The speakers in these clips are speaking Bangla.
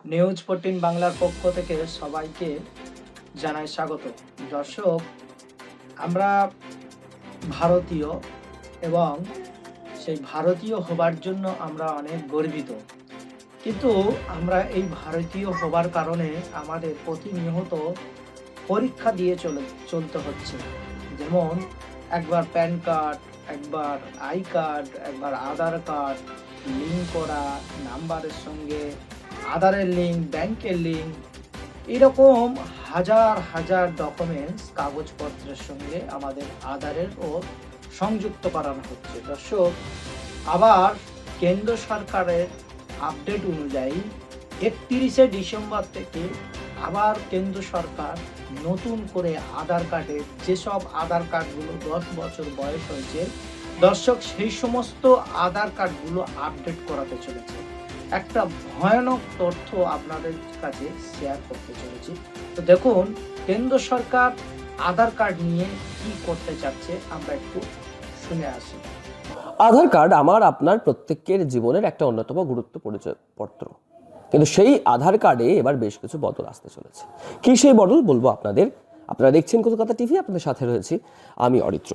নিউজ 14 বাংলার পক্ষ থেকে সবাইকে জানাই স্বাগত। দর্শক, আমরা ভারতীয় এবং সেই ভারতীয় হবার জন্য আমরা অনেক গর্বিত। কিন্তু আমরা এই ভারতীয় হবার কারণে আমাদের প্রতিনিয়ত পরীক্ষা দিয়ে চলতে হচ্ছে। যেমন একবার প্যান কার্ড, একবার আই কার্ড, একবার আধার কার্ড লিঙ্ক করা, নাম্বারের সঙ্গে আধারের লিঙ্ক, ব্যাংকের লিঙ্ক, এরকম হাজার হাজার ডকুমেন্টস কাগজপত্রের সঙ্গে আমাদের আধারেরও সংযুক্ত করানো হচ্ছে। দর্শক, আবার কেন্দ্র সরকারের আপডেট অনুযায়ী 31শে ডিসেম্বর থেকে আবার কেন্দ্র সরকার নতুন করে আধার কার্ডের যেসব আধার কার্ডগুলো 10 বছর বয়স হয়েছে, দর্শক, সেই সমস্ত আধার কার্ডগুলো আপডেট করাতে চলেছে। একটা ভয়ানক তথ্য আপনাদের কাছে শেয়ার করতে চলেছি। তো দেখুন, কেন্দ্র সরকার আধার কার্ড নিয়ে কি করতে চাচ্ছে, আমরা একটু শুনে আসি। আধার কার্ড আমার আপনার প্রত্যেকের জীবনের একটা অন্যতম গুরুত্ব পরিচয়পত্র, কিন্তু সেই আধার কার্ডে এবার বেশ কিছু বদল আসতে চলেছে। কি সেই বদল বলবো আপনাদের। আপনারা দেখছেন কলকাতা টিভি, আপনাদের সাথে রয়েছি আমি অরিত্র।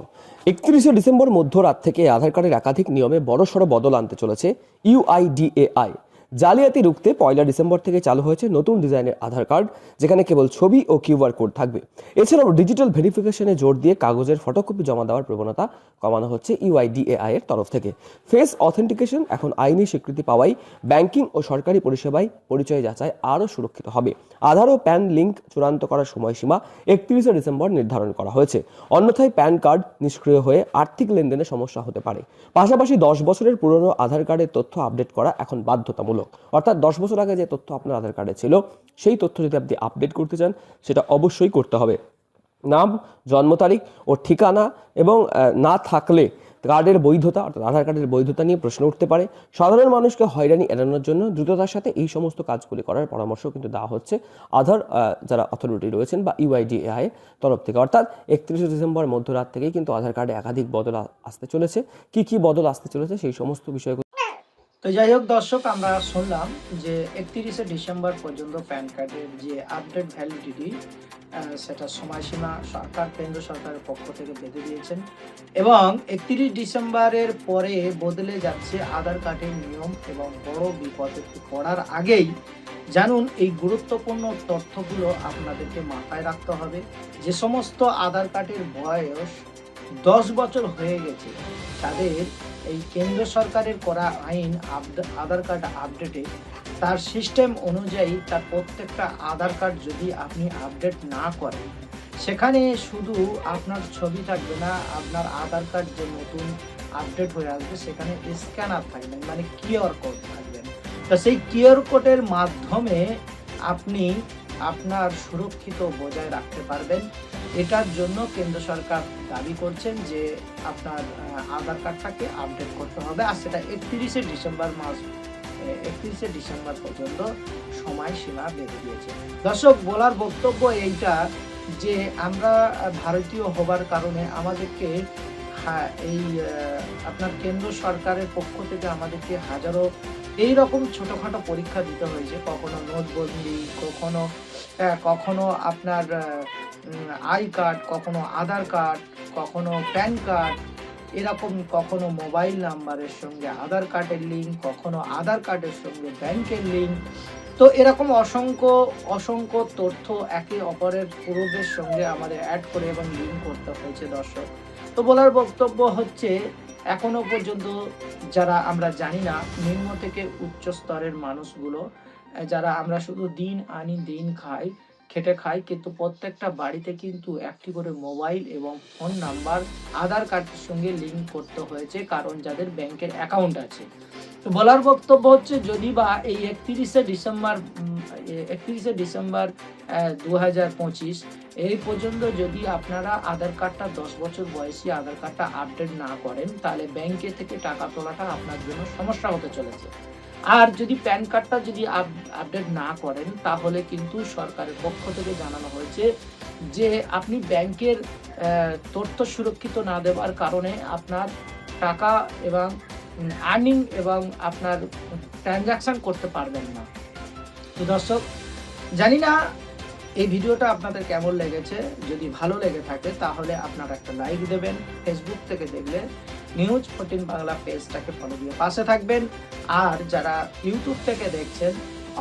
31শে ডিসেম্বর মধ্যরাত থেকে আধার কার্ডের একাধিক নিয়মে বড়সড় বদল আনতে চলেছে ইউআইডিএআই। জালিয়াতি রুখতে 1 ডিসেম্বর থেকে চালু হয়েছে নতুন ডিজাইনের আধার কার্ড, যেখানে কেবল ছবি ও কিউআর কোড থাকবে। এছাড়াও ডিজিটাল ভেরিফিকেশনে জোর দিয়ে কাগজের ফটোকপি জমা দেওয়ার প্রবণতা কমানো হচ্ছে ইউআইডিএআই এর তরফ থেকে। ফেস অথেন্টিকেশন এখন আইনি স্বীকৃতি পাওয়ায় ব্যাংকিং ও সরকারি পরিষেবায় পরিচয় যাচাই আরও সুরক্ষিত হবে। আধার ও প্যান লিঙ্ক চূড়ান্ত করার সময়সীমা 31শে ডিসেম্বর নির্ধারণ করা হয়েছে। অন্যথায় প্যান কার্ড নিষ্ক্রিয় হয়ে আর্থিক লেনদেনে সমস্যা হতে পারে। পাশাপাশি 10 বছরের পুরনো আধার কার্ডের তথ্য আপডেট করা এখন বাধ্যতামূলক। অর্থাৎ 10 বছর আগে যে তথ্য আপনার আধার কার্ডে ছিল, সেই তথ্য যদি আপনি আপডেট করতে চান, সেটা অবশ্যই করতে হবে। নাম, জন্ম তারিখ ও ঠিকানা এবং না থাকলে কার্ডের বৈধতা, অর্থাৎ আধার কার্ডের বৈধতা নিয়ে প্রশ্ন উঠতে পারে। সাধারণ মানুষকে হয়রানি এড়ানোর জন্য দ্রুততার সাথে এই সমস্ত কাজগুলি করার পরামর্শ কিন্তু দেওয়া হচ্ছে আধার যারা অথরিটি রয়েছেন বা ইউআইডিএআই তরফ থেকে। অর্থাৎ 31শে ডিসেম্বর মধ্যরাত থেকেই কিন্তু আধার কার্ডে একাধিক বদল আসতে চলেছে। কি কি বদল আসতে চলেছে সেই সমস্ত বিষয়গুলো। তো যাই হোক দর্শক, আমরা শুনলাম যে 31শে ডিসেম্বর পর্যন্ত প্যান কার্ডের যে আপডেট ভ্যালিডিটি, সেটা সময়সীমা সরকার, কেন্দ্র সরকারের পক্ষ থেকে বেঁধে দিয়েছেন এবং 31 ডিসেম্বরের পরে বদলে যাচ্ছে আধার কার্ডের নিয়ম। এবং বড় বিপদে পড়ার আগেই জানুন, এই গুরুত্বপূর্ণ তথ্যগুলো আপনাদেরকে মাথায় রাখতে হবে। যে সমস্ত আধার কার্ডের বয়স 10 বছর হয়ে গেছে, তাদের এই কেন্দ্র সরকারের করা আইন আধার কার্ড আপডেটে তার সিস্টেম অনুযায়ী তার প্রত্যেকটা আধার কার্ড যদি আপনি আপডেট না করেন, সেখানে শুধু আপনার ছবি থাকবে না, আপনার আধার কার্ড যে নতুন আপডেট হয়ে আসবে সেখানে স্ক্যানার থাকবেন, মানে কিউআর কোড থাকবেন। তো সেই কিউআর কোডের মাধ্যমে আপনি আপনার সুরক্ষিত বজায় রাখতে পারবেন। এটার জন্য কেন্দ্র সরকার দাবি করছেন যে আপনার আধার কার্ডটাকে আপডেট করতে হবে, আর সেটা 31শে ডিসেম্বর পর্যন্ত সময়সীমা বেঁধে দিয়েছে। দর্শক, বলার বক্তব্য এইটা যে আমরা ভারতীয় হবার কারণে আমাদেরকে এই আপনার কেন্দ্র সরকারের পক্ষ থেকে আমাদেরকে হাজারো এইরকম ছোটখাটো পরীক্ষা দিতে হয়েছে। কখনো নোটবন্দি, কখনো আপনার আই কার্ড, কখনো আধার কার্ড, কখনো প্যান কার্ড, এরকম কখনো মোবাইল নাম্বারের সঙ্গে আধার কার্ডের লিঙ্ক, কখনো আধার কার্ডের সঙ্গে ব্যাংকের লিঙ্ক। তো এরকম অসংখ্য অসংখ্য তথ্য একে অপরের পূর্বের সঙ্গে আমাদের অ্যাড করে এবং লিঙ্ক করতে হয়েছে। দর্শক, তো বলার বক্তব্য হচ্ছে, এখনো পর্যন্ত যারা আমরা জানি না, নিম্ন থেকে উচ্চ স্তরের মানুষগুলো, যারা আমরা শুধু দিন আনি দিন খাই, খেটে খাই, কিন্তু প্রত্যেকটা বাড়িতে কিন্তু একটি করে মোবাইল এবং ফোন নাম্বার আধার কার্ডের সঙ্গে লিঙ্ক করতে হয়েছে, কারণ যাদের ব্যাংকের অ্যাকাউন্ট আছে। তো বলার বক্তব্য হচ্ছে, যদি বা এই 31শে ডিসেম্বর 2025 এই পর্যন্ত যদি আপনারা আধার কার্ডটা 10 বছর বয়সী আধার কার্ডটা আপডেট না করেন, তাহলে ব্যাংকে থেকে টাকা তোলাটা আপনার জন্য সমস্যা হতে চলেছে। আর যদি প্যান কার্ডটা যদি আপডেট না করেন, তাহলে কিন্তু সরকারের পক্ষ থেকে জানানো হয়েছে যে আপনি ব্যাংকের তথ্য সুরক্ষিত না দেওয়ার কারণে আপনার টাকা এবং আর্নিং এবং আপনার ট্রানজাকশন করতে পারবেন না। তো দর্শক, জানি না এই ভিডিওটা আপনাদের কেমন লেগেছে। যদি ভালো লেগে থাকে তাহলে আপনারা একটা লাইক দেবেন। ফেসবুক থেকে দেখলে নিউজ 14 বাংলা পেজটাকে ফলো দিয়ে পাশে থাকবেন। আর যারা ইউটিউব থেকে দেখছেন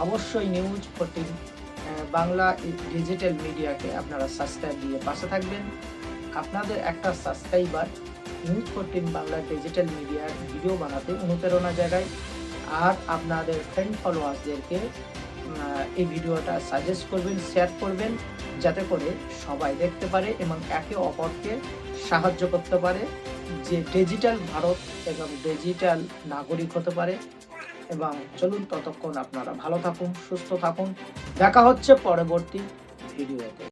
অবশ্যই নিউজ 14 বাংলা ডিজিটাল মিডিয়াকে আপনারা সাবস্ক্রাইব দিয়ে পাশে থাকবেন। আপনাদের একটা সাবস্ক্রাইবার নিউজ 14 বাংলা ডিজিটাল মিডিয়ার ভিডিও বানাতে অনুপ্রেরণা জাগায়। আর আপনাদের ফ্রেন্ড ফলোয়ার্সদেরকে এই ভিডিওটা সাজেস্ট করবেন, শেয়ার করবেন, যাতে করে সবাই দেখতে পারে এবং একে অপরকে সাহায্য করতে পারে, যে ডিজিটাল ভারত এবং ডিজিটাল নাগরিক হতে পারে। এবং চলুন, ততক্ষণ আপনারা ভালো থাকুন, সুস্থ থাকুন। দেখা হচ্ছে পরবর্তী ভিডিওতে।